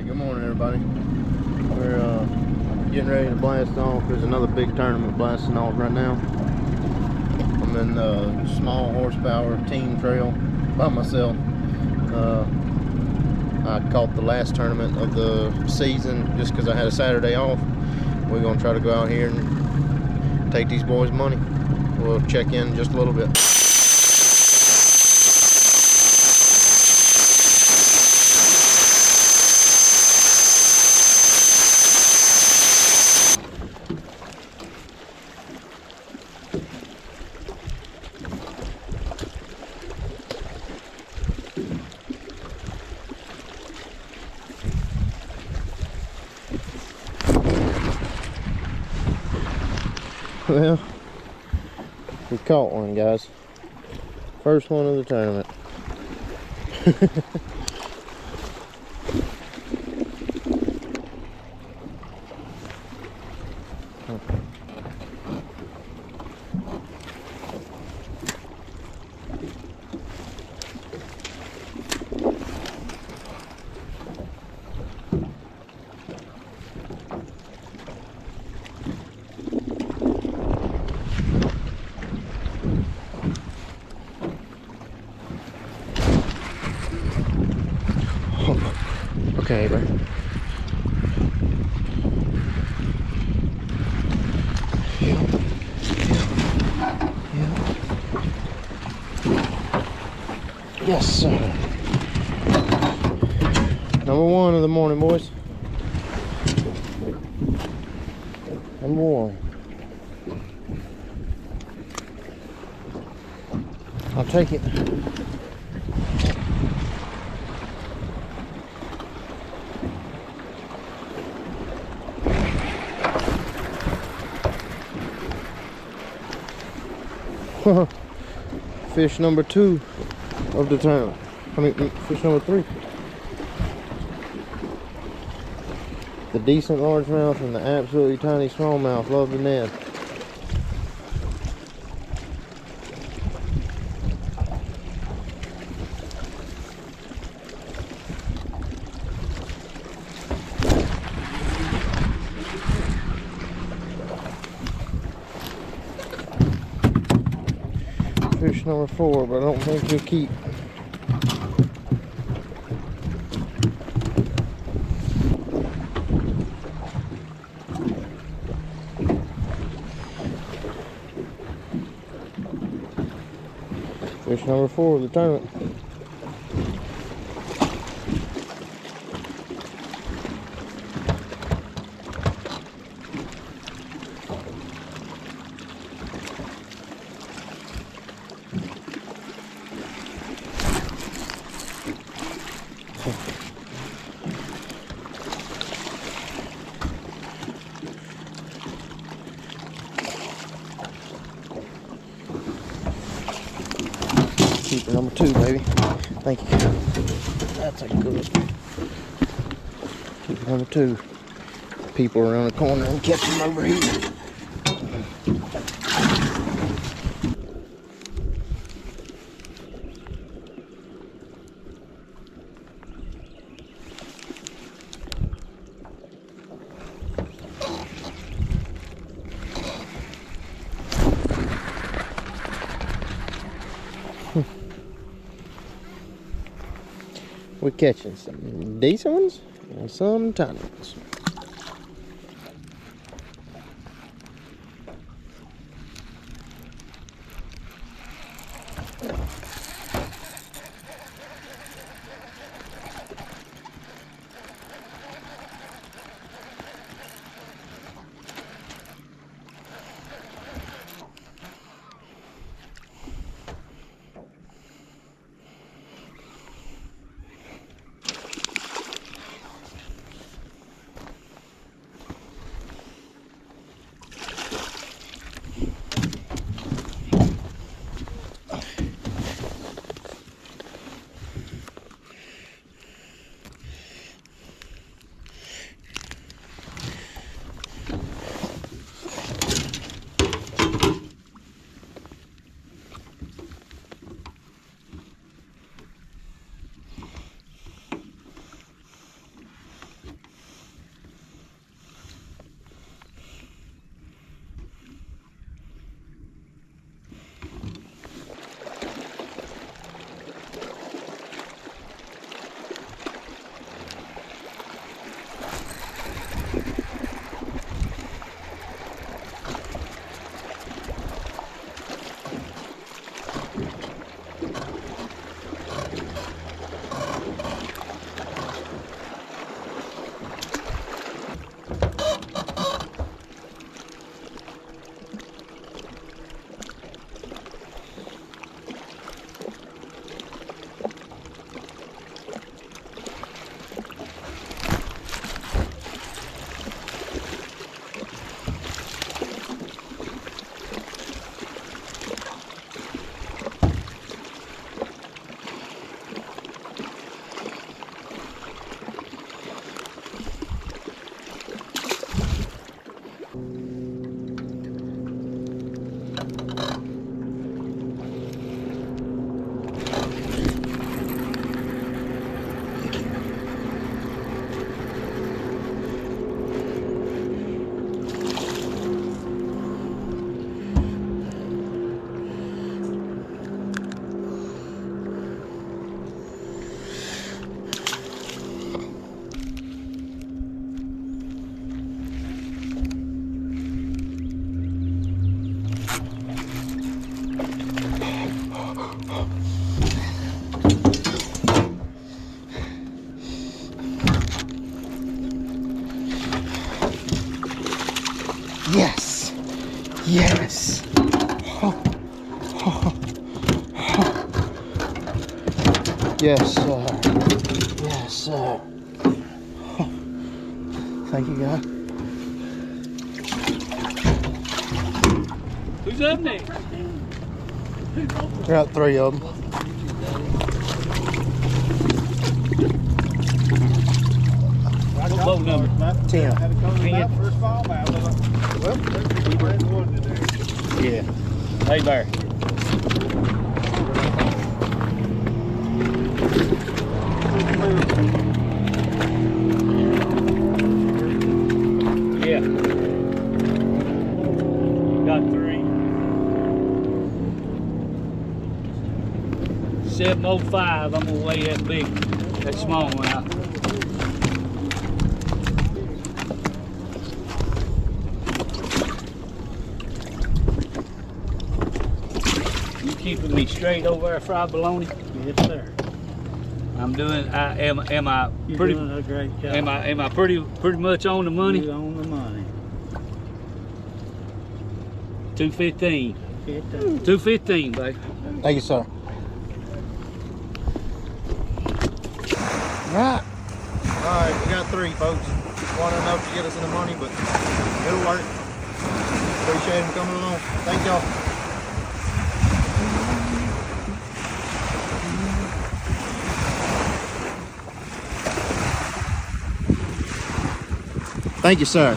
Good morning, everybody. We're getting ready to blast off. There's another big tournament blasting off right now. I'm in the small horsepower team trail by myself. I caught the last tournament of the season just because I had a Saturday off. We're going to try to go out here and take these boys money. We'll check in just a little bit. Well, we caught one, guys. First one of the tournament. Okay, bro. Yes, sir. Number one of the morning, boys. Number one. I'll take it. Fish number 2 of the tournament. I mean, fish number 3. The decent largemouth and the absolutely tiny smallmouth. Love the Ned. Fish number 4, but I don't think he'll keep. Fish number 4 of the tournament. Keeper number 2, baby. Thank you. That's a good keeper number 2. People around the corner and catch them over here. We're catching some decent ones and some tiny ones. Yes. Yes. Oh. Oh. Oh. Yes, sir. Yes, sir. Oh. Thank you, God. Who's up next? Got 3 of them. What boat number? 10. Yeah. Hey, Bear. Yeah. Got 3. 705. I'm gonna weigh that small one out. You keeping me straight over there, fried bologna? Yes, sir. I'm doing. Am I You're pretty? doing a great job. Am I pretty much on the money? You're on the money. 215. 15. 215, babe. Thank you, sir. Alright, we got 3, folks. Wasn't enough to get us in the money, but it'll work. Appreciate them coming along. Thank y'all. Thank you, sir.